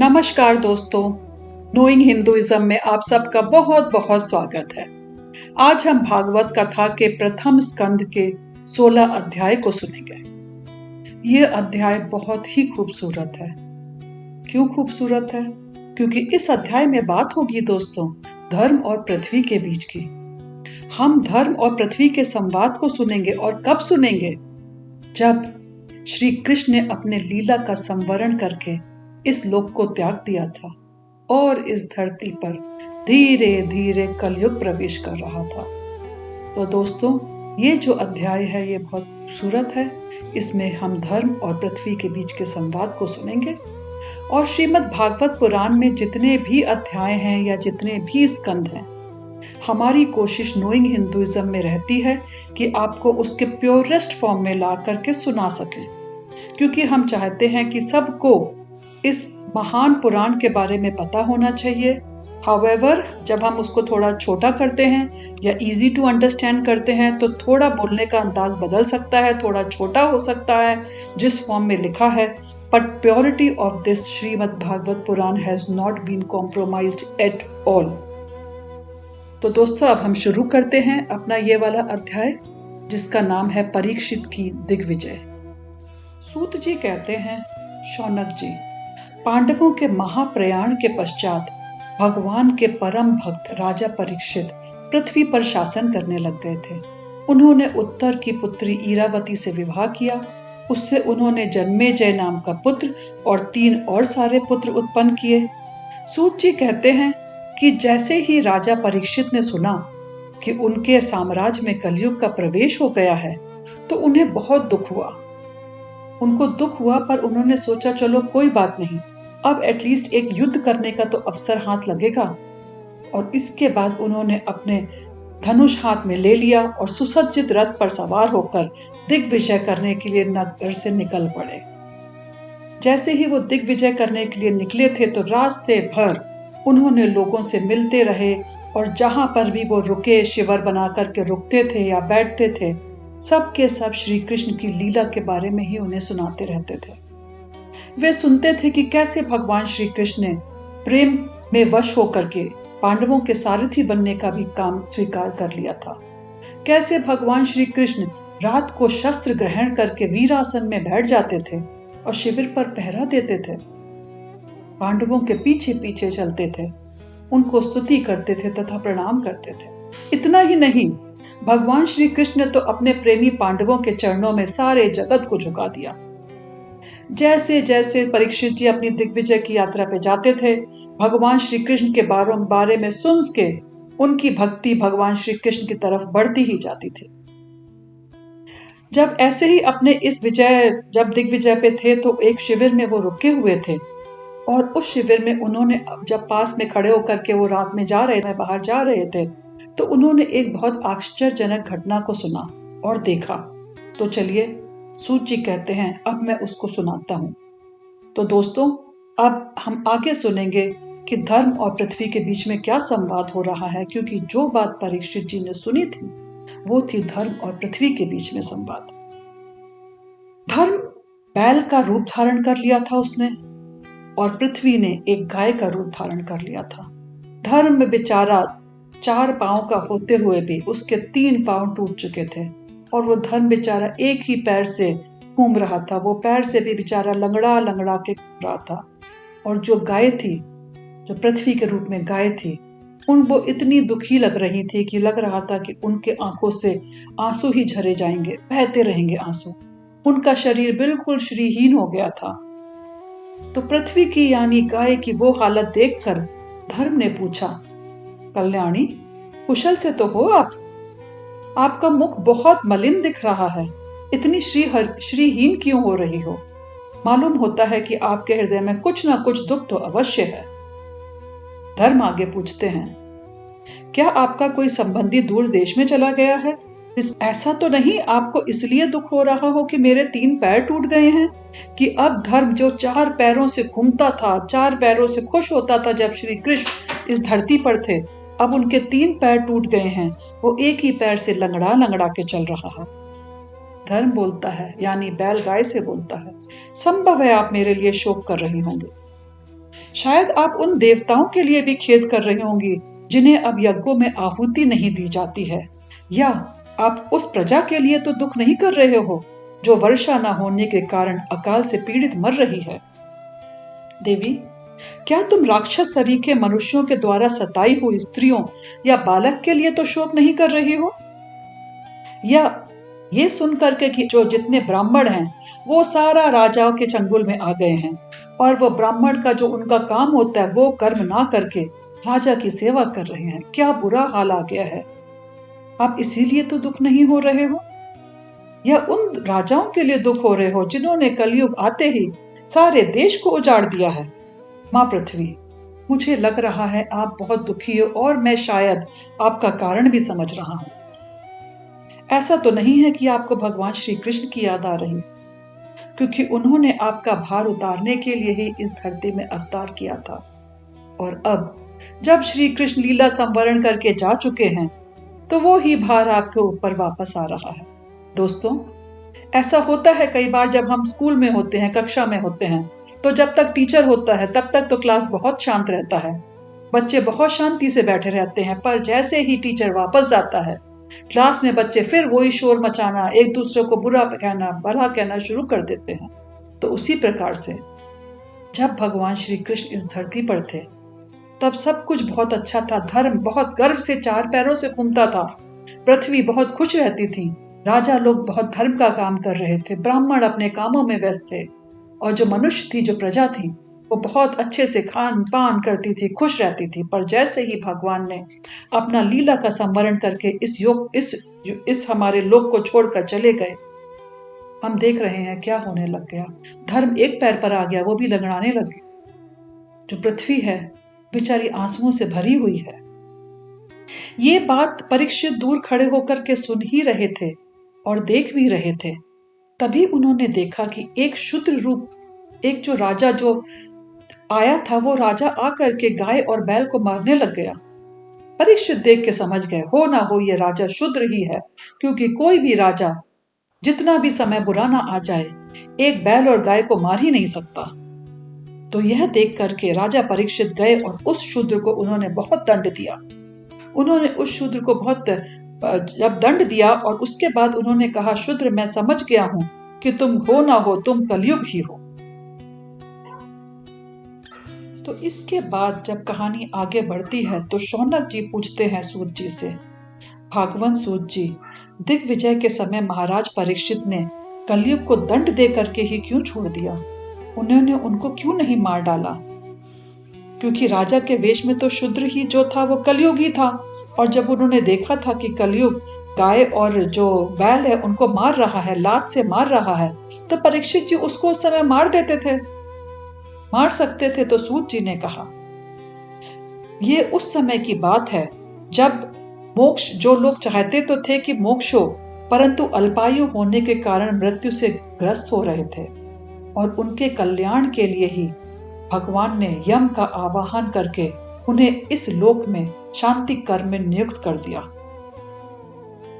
नमस्कार दोस्तों, knowing Hinduism में आप सबका बहुत बहुत स्वागत है। आज हम भागवत कथा के प्रथम स्कंद के 16 अध्याय को सुनेंगे। ये अध्याय बहुत ही खूबसूरत है। क्यों खूबसूरत है? क्योंकि इस अध्याय में बात होगी दोस्तों धर्म और पृथ्वी के बीच की। हम धर्म और पृथ्वी के संवाद को सुनेंगे। और कब सुनेंगे? जब श्री कृष्ण ने अपने लीला का संवरण करके इस लोक को त्याग दिया था और इस धरती पर धीरे धीरे कलयुग प्रवेश कर रहा था। तो दोस्तों, ये जो अध्याय है ये बहुत खूबसूरत है। इसमें हम धर्म और पृथ्वी के बीच के संवाद को सुनेंगे। और श्रीमद् भागवत पुराण में जितने भी अध्याय हैं या जितने भी स्कंद हैं, हमारी कोशिश नोइंग हिंदुइज्म में रहती है कि आपको उसके प्योरेस्ट फॉर्म में ला करके सुना सकें, क्योंकि हम चाहते हैं कि सबको इस महान पुराण के बारे में पता होना चाहिए। हाउएवर, जब हम उसको थोड़ा छोटा करते हैं या इजी टू अंडरस्टैंड करते हैं तो थोड़ा बोलने का अंदाज बदल सकता है, थोड़ा छोटा हो सकता है जिस फॉर्म में लिखा है। But purity of this Shrimad Bhagavata Purana has not been compromised at all. तो दोस्तों, अब हम शुरू करते हैं अपना ये वाला अध्याय जिसका नाम है परीक्षित की दिग्विजय। सूत जी कहते हैं, शौनक जी, पांडवों के महाप्रयाण के पश्चात भगवान के परम भक्त राजा परीक्षित पृथ्वी पर शासन करने लग गए थे। उन्होंने उत्तर की पुत्री इरावती से विवाह किया। उससे उन्होंने जन्मेजय नाम का पुत्र और 3 और सारे पुत्र उत्पन्न किए। सूत जी कहते हैं कि जैसे ही राजा परीक्षित ने सुना कि उनके साम्राज्य में कलयुग का प्रवेश हो गया है तो उन्हें बहुत दुख हुआ। उनको दुख हुआ, पर उन्होंने सोचा चलो कोई बात नहीं, अब एटलीस्ट एक युद्ध करने का तो अवसर हाथ लगेगा। और इसके बाद उन्होंने अपने धनुष हाथ में ले लिया और सुसज्जित रथ पर सवार होकर दिग्विजय करने के लिए नगर से निकल पड़े। जैसे ही वो दिग्विजय करने के लिए निकले थे तो रास्ते भर उन्होंने लोगों से मिलते रहे और जहां पर भी वो रुके, शिविर बना करके रुकते थे या बैठते थे, सब के सब श्री कृष्ण की लीला के बारे में ही उन्हें सुनाते रहते थे। वे सुनते थे कि कैसे भगवान श्री कृष्ण ने प्रेम में वश होकर के पांडवों के सारथी बनने का भी काम स्वीकार कर लिया था। कैसे भगवान श्री कृष्ण रात को शस्त्र ग्रहण करके वीरासन में बैठ जाते थे और शिविर पर पहरा देते थे, पांडवों के पीछे पीछे चलते थे, उनको स्तुति करते थे तथा प्रणाम करते थे। इतना ही नहीं, भगवान श्री कृष्ण ने तो अपने प्रेमी पांडवों के चरणों में सारे जगत को झुका दिया। जैसे जैसे परीक्षित जी अपनी दिग्विजय की यात्रा पे जाते थे, भगवान श्री कृष्ण के बारे में सुन के उनकी भक्ति भगवान श्री कृष्ण की तरफ बढ़ती ही जाती थी। जब ऐसे ही अपने जब दिग्विजय पे थे तो एक शिविर में वो रुके हुए थे और उस शिविर में उन्होंने जब पास में खड़े होकर के वो रात में बाहर जा रहे थे तो उन्होंने एक बहुत आश्चर्यजनक घटना को सुना और देखा। तो चलिए, सूत जी कहते हैं अब मैं उसको सुनाता हूं। तो दोस्तों, अब हम आगे सुनेंगे कि धर्म और पृथ्वी के बीच में क्या संवाद हो रहा है, क्योंकि जो बात परीक्षित जी ने सुनी थी वो थी धर्म और पृथ्वी के बीच में संवाद। धर्म बैल का रूप धारण कर लिया था उसने, और पृथ्वी ने एक गाय का रूप धारण कर लिया था। धर्म बेचारा 4 पांव का होते हुए भी उसके 3 पांव टूट चुके थे और वो धर्म बेचारा एक ही पैर से घूम रहा था। वो पैर से भी बेचारा लंगड़ा लंगड़ा के घूम रहा था। और जो गाय थी, जो पृथ्वी के रूप में गाय थी, वो इतनी दुखी लग रही थी कि लग रहा था कि उनके आंखों से आंसू ही झरे जाएंगे, बहते रहेंगे आंसू। उनका शरीर बिल्कुल श्रीहीन हो गया था। तो पृथ्वी की यानी गाय की वो हालत देखकर धर्म ने पूछा, कल्याणी, कुशल से तो हो आप? आपका मुख बहुत मलिन दिख रहा है, इतनी श्रीहीन क्यों हो रही हो? मालूम होता है कि आपके हृदय में कुछ ना कुछ दुख तो अवश्य है। धर्म आगे पूछते हैं, क्या आपका कोई संबंधी दूर देश में चला गया है? ऐसा तो नहीं आपको इसलिए दुख हो रहा हो कि मेरे 3 पैर टूट गए हैं, कि अब धर्म जो 4 पैरों से घूमता था, 4 पैरों से खुश होता था जब श्री कृष्ण इस धरती पर थे, अब उनके 3 पैर टूट गए हैं, वो एक ही पैर से लंगड़ा लंगड़ा के चल रहा है। धर्म बोलता है, यानी बैल गाय से बोलता है, संभव है आप मेरे लिए शोक कर रही होंगी। शायद आप उन देवताओं के लिए भी खेद कर रही होंगी जिन्हें अब यज्ञों में आहुति नहीं दी जाती है, या आप उस प्रजा के लिए तो दुख नहीं कर रहे हो जो वर्षा न होने के कारण अकाल से पीड़ित मर रही है। देवी, क्या तुम राक्षस सरीखे मनुष्यों के द्वारा सताई हुई स्त्रियों या बालक के लिए तो शोक नहीं कर रही हो? या ये सुनकर के कि जो जितने ब्राह्मण हैं वो सारा राजाओं के चंगुल में आ गए हैं और वो ब्राह्मण का जो उनका काम होता है वो कर्म ना करके राजा की सेवा कर रहे हैं, क्या बुरा हाल आ गया है। आप इसीलिए तो दुख नहीं हो रहे हो, या उन राजाओं के लिए दुख हो रहे हो जिन्होंने कलयुग आते ही सारे देश को उजाड़ दिया है। माँ पृथ्वी, मुझे लग रहा है आप बहुत दुखी हो और मैं शायद आपका कारण भी समझ रहा हूं। ऐसा तो नहीं है कि आपको भगवान श्री कृष्ण की याद आ रही, क्योंकि उन्होंने आपका भार उतारने के लिए ही इस धरती में अवतार किया था, और अब जब श्री कृष्ण लीला संवरण करके जा चुके हैं तो वो ही भार आपके ऊपर वापस आ रहा है। दोस्तों, ऐसा होता है कई बार जब हम स्कूल में होते हैं, कक्षा में होते हैं, तो जब तक टीचर होता है तब तक तो क्लास बहुत शांत रहता है, बच्चे बहुत शांति से बैठे रहते हैं, पर जैसे ही टीचर वापस जाता है क्लास में बच्चे फिर वही शोर मचाना, एक दूसरे को बुरा कहना, भला कहना शुरू कर देते हैं। तो उसी प्रकार से जब भगवान श्री कृष्ण इस धरती पर थे तब सब कुछ बहुत अच्छा था, धर्म बहुत गर्व से चार पैरों से घूमता था, पृथ्वी बहुत खुश रहती थी, राजा लोग बहुत धर्म का काम कर रहे थे, ब्राह्मण अपने कामों में व्यस्त थे, और जो मनुष्य थी, जो प्रजा थी, वो बहुत अच्छे से खान पान करती थी, खुश रहती थी। पर जैसे ही भगवान ने अपना लीला का संवरण करके इस हमारे लोक को छोड़कर चले गए, हम देख रहे हैं क्या होने लग गया। धर्म एक पैर पर आ गया, वो भी लंगड़ाने लग गया। जो पृथ्वी है बेचारी आंसुओं से भरी हुई है। ये बात परीक्षित दूर खड़े होकर के सुन ही रहे थे और देख भी रहे थे। तभी उन्होंने देखा कि एक शूद्र रूप, एक जो राजा जो आया था, वो राजा आकर के गाय और बैल को मारने लग गया। परीक्षित देख के समझ गए, हो ना हो ये राजा शूद्र ही है, क्योंकि कोई भी राजा जितना भी समय बुरा ना आ जाए एक बैल और गाय को मार ही नहीं सकता। तो यह देख करके राजा परीक्षित गए और उस शूद्र को उन्होंने बहुत दंड दिया। उन्होंने उस शूद्र को बहुत जब दंड दिया और उसके बाद उन्होंने कहा, शूद्र, मैं समझ गया हूं कि तुम हो ना हो तुम कलयुग ही हो। तो इसके बाद जब कहानी आगे बढ़ती है तो शौनक जी पूछते हैं सूत जी से, भागवत सूत जी, दिग्विजय के समय महाराज परीक्षित ने कलयुग को दंड दे करके ही क्यों छोड़ दिया? उन्होंने उनको क्यों नहीं मार डाला? क्योंकि राजा के वेश में तो शूद्र ही जो था वो कलयुग ही था, और जब उन्होंने देखा था कि कलयुग गाय और जो बैल है उनको मार रहा है, लात से मार रहा है, तो परीक्षित जी उसको उस समय मार देते थे, मार सकते थे। तो सूत जी ने कहा, ये उस समय की बात है जब मोक्ष, जो लोग चाहते तो थे कि मोक्ष हो, परंतु अल्पायु होने के कारण मृत्यु से ग्रस्त हो रहे थे, और उनके कल्याण के लिए ही भगवान ने यम का आवाहन करके उन्हें इस लोक में शांति कर्म में नियुक्त कर दिया।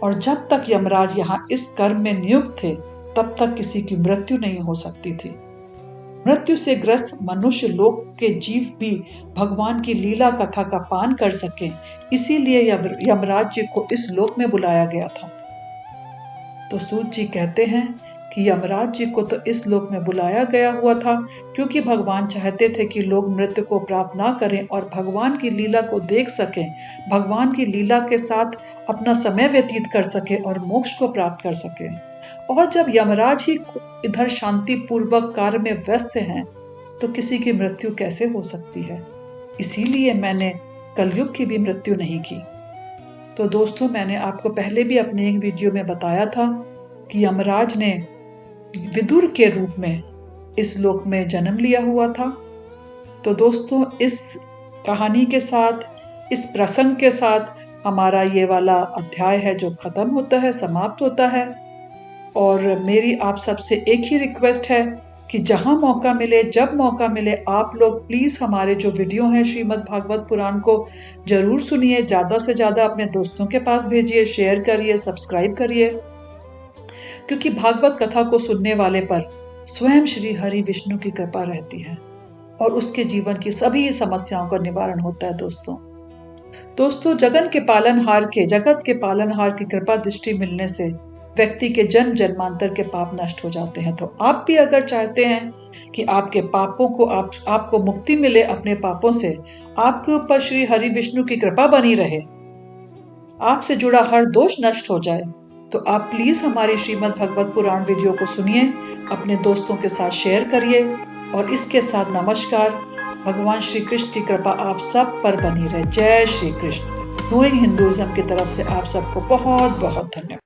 और जब तक यमराज यहाँ इस कर्म में नियुक्त थे तब तक किसी की मृत्यु नहीं हो सकती थी। मृत्यु से ग्रस्त मनुष्य लोक के जीव भी भगवान की लीला कथा का पान कर सके, इसीलिए यमराज जी को इस लोक में बुलाया गया था। तो सूत जी कहते हैं कि यमराज जी को तो इस लोक में बुलाया गया हुआ था क्योंकि भगवान चाहते थे कि लोग मृत्यु को प्राप्त ना करें और भगवान की लीला को देख सकें, भगवान की लीला के साथ अपना समय व्यतीत कर सके और मोक्ष को प्राप्त कर सके। और जब यमराज ही इधर शांति पूर्वक कार्य में व्यस्त हैं तो किसी की मृत्यु कैसे हो सकती है? इसीलिए मैंने कलयुग की भी मृत्यु नहीं की। तो दोस्तों, मैंने आपको पहले भी अपने एक वीडियो में बताया था कि यमराज ने विदुर के रूप में इस लोक में जन्म लिया हुआ था। तो दोस्तों, इस कहानी के साथ, इस प्रसंग के साथ हमारा ये वाला अध्याय है जो खत्म होता है, समाप्त होता है। और मेरी आप सबसे एक ही रिक्वेस्ट है कि जहां मौका मिले, जब मौका मिले, आप लोग प्लीज हमारे जो वीडियो हैं श्रीमद् भागवत पुराण को जरूर सुनिए, ज्यादा से ज्यादा अपने दोस्तों के पास भेजिए, शेयर करिए, सब्सक्राइब करिए, क्योंकि भागवत कथा को सुनने वाले पर स्वयं श्री हरि विष्णु की कृपा रहती है। और उसके जीवन की सभी समस्याओं का निवारण होता है। दोस्तों जगत के पालनहार की कृपा दृष्टि मिलने से व्यक्ति के जन्म जन्मांतर के पाप नष्ट हो जाते हैं। तो आप भी अगर चाहते हैं कि आपके पापों को आपको मुक्ति मिले अपने पापों से, आपके ऊपर श्री हरि विष्णु की कृपा बनी रहे, आपसे जुड़ा हर दोष नष्ट हो जाए, तो आप प्लीज हमारी श्रीमद् भगवत पुराण वीडियो को सुनिए, अपने दोस्तों के साथ शेयर करिए और इसके साथ नमस्कार। भगवान श्री कृष्ण की कृपा आप सब पर बनी रहे। जय श्री कृष्ण। नोइंग हिंदुइज्म की तरफ से आप सबको बहुत बहुत धन्यवाद।